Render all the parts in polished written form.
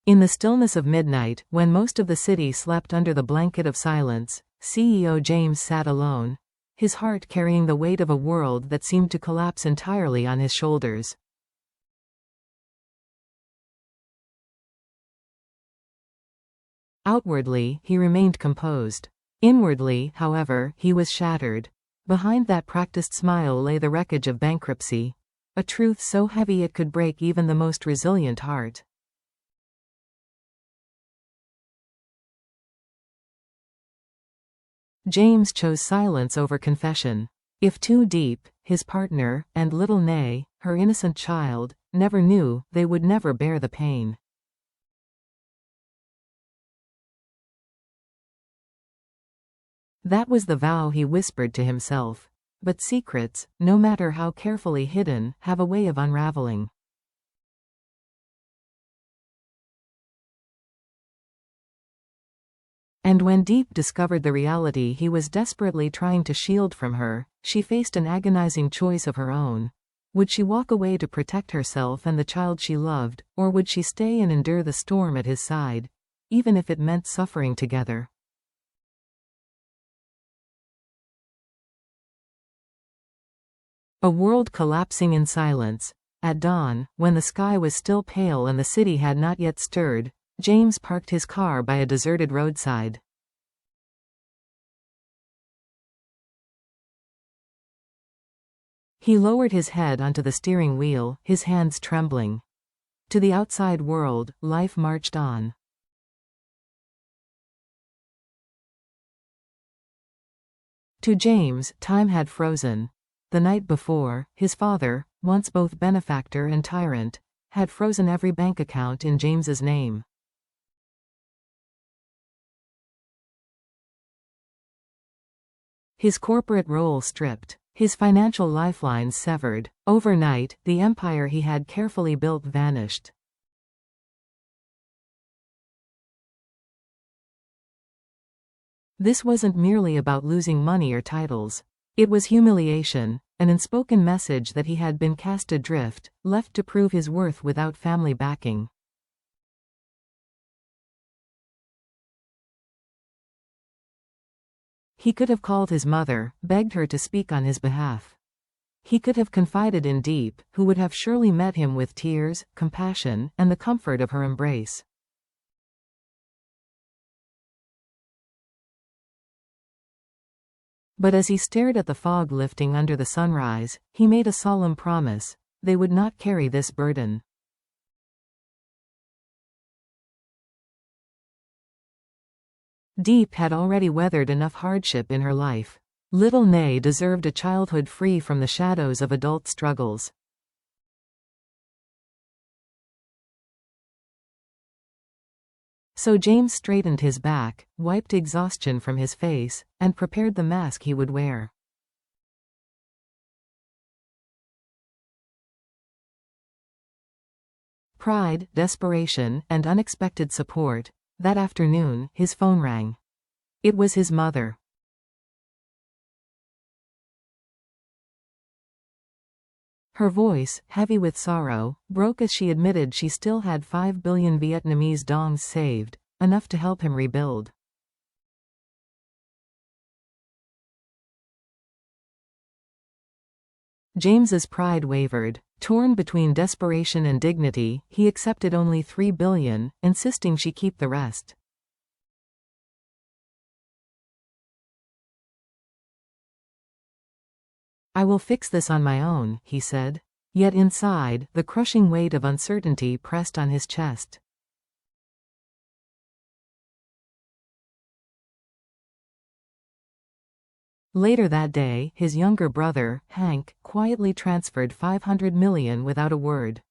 In the stillness of midnight, when most of the city slept under the blanket of silence, CEO James sat alone, his heart carrying the weight of a world that seemed to collapse entirely on his shoulders. Outwardly, he remained composed. Inwardly, however, he was shattered. Behind that practiced smile lay the wreckage of bankruptcy, a truth so heavy it could break even the most resilient heart. James chose silence over confession. If too Diep, his partner, and little Nay, her innocent child, never knew, they would never bear the pain. That was the vow he whispered to himself. But secrets, no matter how carefully hidden, have a way of unraveling. And when Diep discovered the reality he was desperately trying to shield from her, she faced an agonizing choice of her own. Would she walk away to protect herself and the child she loved, or would she stay and endure the storm at his side, even if it meant suffering together? A world collapsing in silence. At dawn, when the sky was still pale and the city had not yet stirred, James parked his car by a deserted roadside. He lowered his head onto the steering wheel, his hands trembling. To the outside world, life marched on. To James, time had frozen. The night before, his father, once both benefactor and tyrant, had frozen every bank account in James's name. His corporate role stripped, his financial lifelines severed. Overnight, the empire he had carefully built vanished. This wasn't merely about losing money or titles. It was humiliation, an unspoken message that he had been cast adrift, left to prove his worth without family backing. He could have called his mother, begged her to speak on his behalf. He could have confided in Diep, who would have surely met him with tears, compassion, and the comfort of her embrace. But as he stared at the fog lifting under the sunrise, he made a solemn promise: they would not carry this burden. Diep had already weathered enough hardship in her life. Little Nay deserved a childhood free from the shadows of adult struggles. So James straightened his back, wiped exhaustion from his face, and prepared the mask he would wear. Pride, desperation, and unexpected support. That afternoon, his phone rang. It was his mother. Her voice, heavy with sorrow, broke as she admitted she still had 5 billion Vietnamese dongs saved, enough to help him rebuild. James's pride wavered. Torn between desperation and dignity, he accepted only 3 billion, insisting she keep the rest. I will fix this on my own, he said. Yet inside, the crushing weight of uncertainty pressed on his chest. Later that day, his younger brother, Hank, quietly transferred 500 million without a word.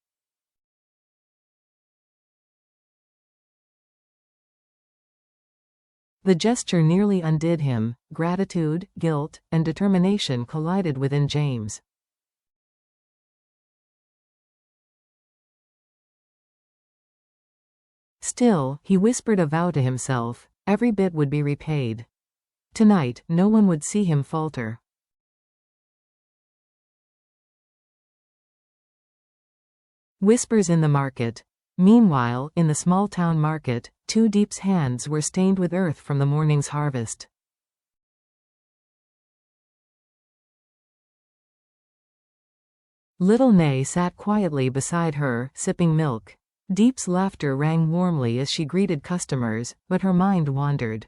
The gesture nearly undid him. Gratitude, guilt, and determination collided within James. Still, he whispered a vow to himself: every bit would be repaid. Tonight, no one would see him falter. Whispers in the market. Meanwhile, in the small town market, two Diep's hands were stained with earth from the morning's harvest. Little Nay sat quietly beside her, sipping milk. Diep's laughter rang warmly as she greeted customers, but her mind wandered.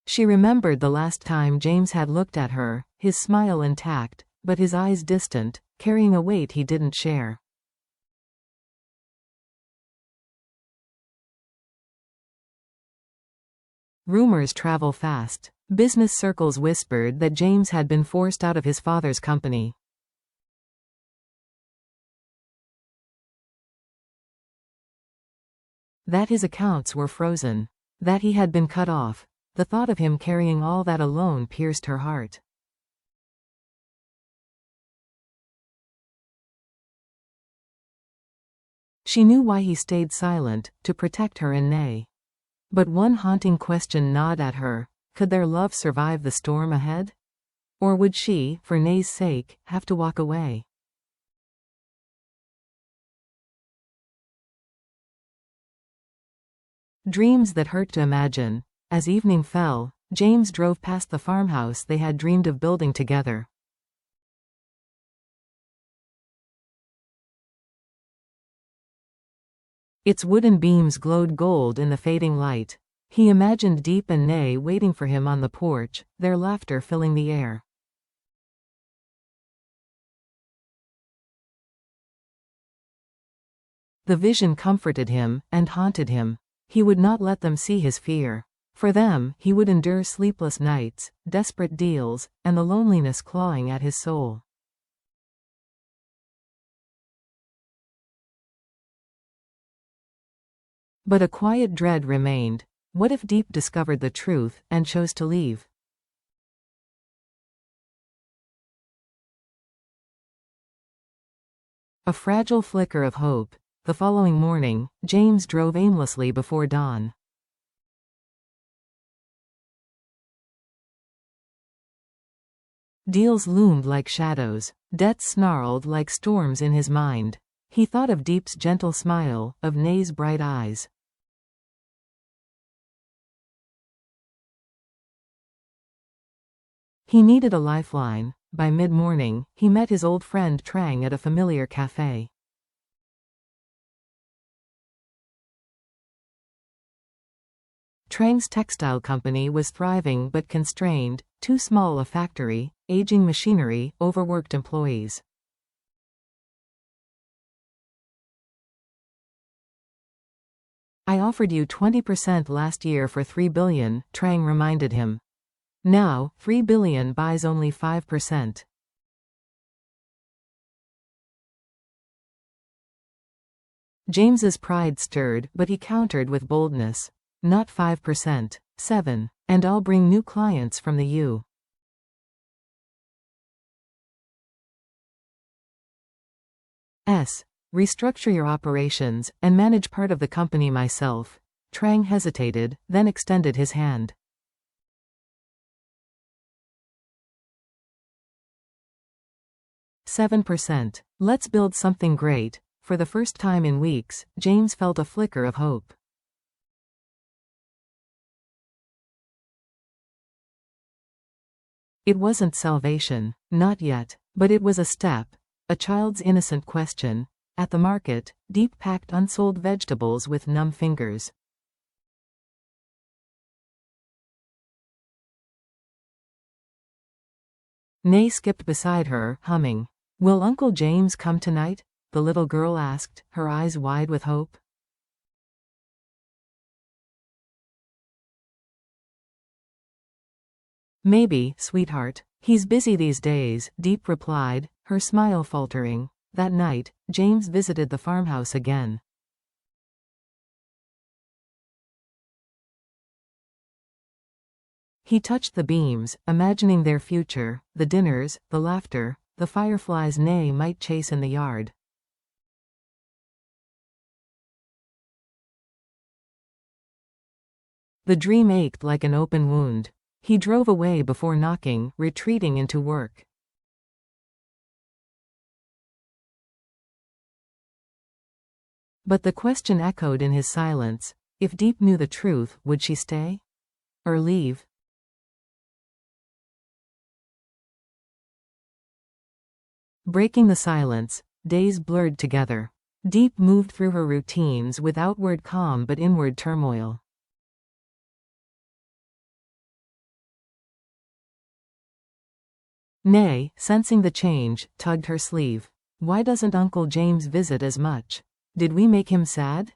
She remembered the last time James had looked at her, his smile intact, but his eyes distant, carrying a weight he didn't share. Rumors travel fast. Business circles whispered that James had been forced out of his father's company. That his accounts were frozen. That he had been cut off. The thought of him carrying all that alone pierced her heart. She knew why he stayed silent, to protect her and Nay. But one haunting question gnawed at her. Could their love survive the storm ahead? Or would she, for Nay's sake, have to walk away? Dreams that hurt to imagine. As evening fell, James drove past the farmhouse they had dreamed of building together. Its wooden beams glowed gold in the fading light. He imagined Diep and Nay waiting for him on the porch, their laughter filling the air. The vision comforted him, and haunted him. He would not let them see his fear. For them, he would endure sleepless nights, desperate deals, and the loneliness clawing at his soul. But a quiet dread remained. What if Diep discovered the truth, and chose to leave? A fragile flicker of hope. The following morning, James drove aimlessly before dawn. Deals loomed like shadows. Debts snarled like storms in his mind. He thought of Diep's gentle smile, of Nay's bright eyes. He needed a lifeline. By mid-morning, he met his old friend Trang at a familiar cafe. Trang's textile company was thriving but constrained, too small a factory, aging machinery, overworked employees. I offered you 20% last year for 3 billion, Trang reminded him. Now, 3 billion buys only 5%. James's pride stirred, but he countered with boldness. Not 5%. 7. And I'll bring new clients from the U.S. Restructure your operations, and manage part of the company myself. Trang hesitated, then extended his hand. 7%. Let's build something great. For the first time in weeks, James felt a flicker of hope. It wasn't salvation. Not yet. But it was a step. A child's innocent question. At the market, Diep packed unsold vegetables with numb fingers. Nay skipped beside her, humming. Will Uncle James come tonight? The little girl asked, her eyes wide with hope. Maybe, sweetheart. He's busy these days, Diep replied, her smile faltering. That night, James visited the farmhouse again. He touched the beams, imagining their future, the dinners, the laughter, the fireflies Nay might chase in the yard. The dream ached like an open wound. He drove away before knocking, retreating into work. But the question echoed in his silence. If Diep knew the truth, would she stay? Or leave? Breaking the silence, days blurred together. Diep moved through her routines with outward calm but inward turmoil. Nay, sensing the change, tugged her sleeve. Why doesn't Uncle James visit as much? Did we make him sad?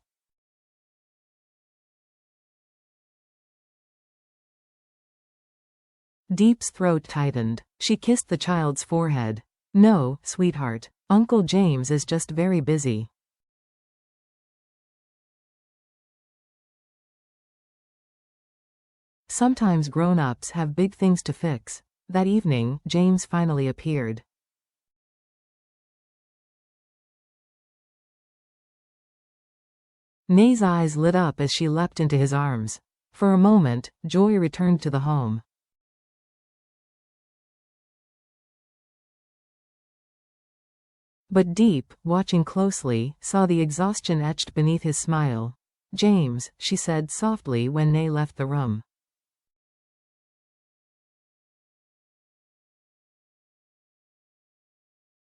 Diep's throat tightened. She kissed the child's forehead. No, sweetheart. Uncle James is just very busy. Sometimes grown-ups have big things to fix. That evening, James finally appeared. Nay's eyes lit up as she leapt into his arms. For a moment, joy returned to the home. But Diep, watching closely, saw the exhaustion etched beneath his smile. James, she said softly when Nay left the room.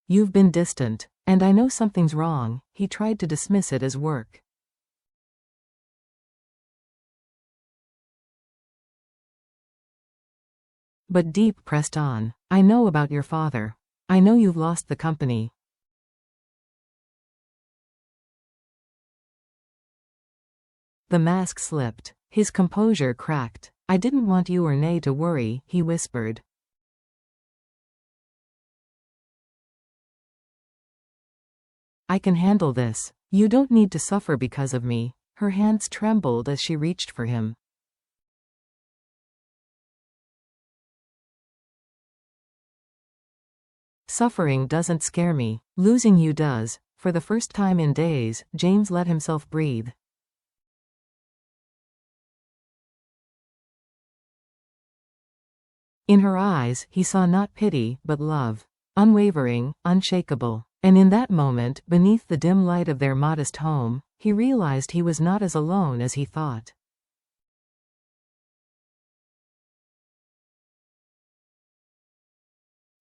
You've been distant, and I know something's wrong. He tried to dismiss it as work. But Diep pressed on. I know about your father. I know you've lost the company. The mask slipped. His composure cracked. I didn't want you or Nay to worry, he whispered. I can handle this. You don't need to suffer because of me. Her hands trembled as she reached for him. Suffering doesn't scare me. Losing you does. For the first time in days, James let himself breathe. In her eyes, he saw not pity, but love. Unwavering, unshakable. And in that moment, beneath the dim light of their modest home, he realized he was not as alone as he thought.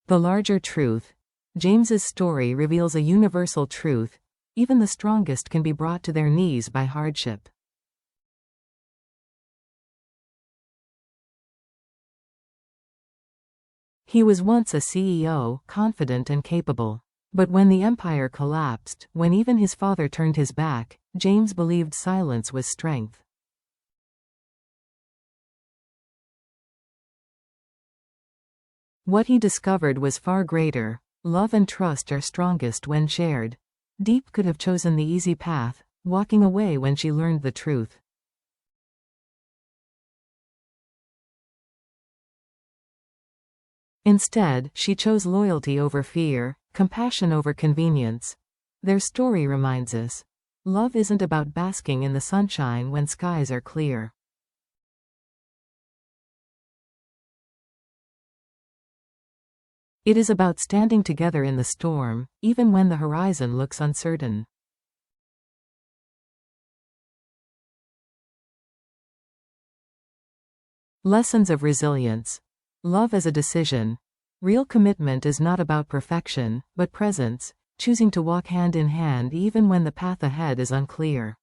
The larger truth. James's story reveals a universal truth. Even the strongest can be brought to their knees by hardship. He was once a CEO, confident and capable. But when the empire collapsed, when even his father turned his back, James believed silence was strength. What he discovered was far greater. Love and trust are strongest when shared. Diep could have chosen the easy path, walking away when she learned the truth. Instead, she chose loyalty over fear, compassion over convenience. Their story reminds us, love isn't about basking in the sunshine when skies are clear. It is about standing together in the storm, even when the horizon looks uncertain. Lessons of resilience. Love as a decision. Real commitment is not about perfection, but presence, choosing to walk hand in hand even when the path ahead is unclear.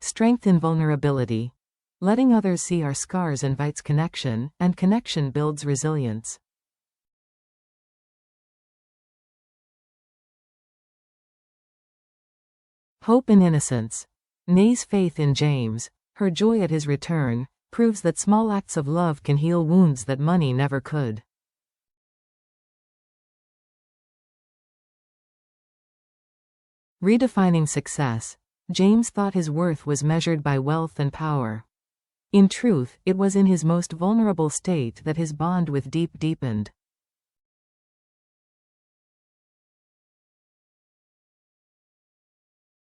Strength in vulnerability. Letting others see our scars invites connection, and connection builds resilience. Hope in innocence. Nay's faith in James, her joy at his return, proves that small acts of love can heal wounds that money never could. Redefining success. James thought his worth was measured by wealth and power. In truth, it was in his most vulnerable state that his bond with Diep deepened.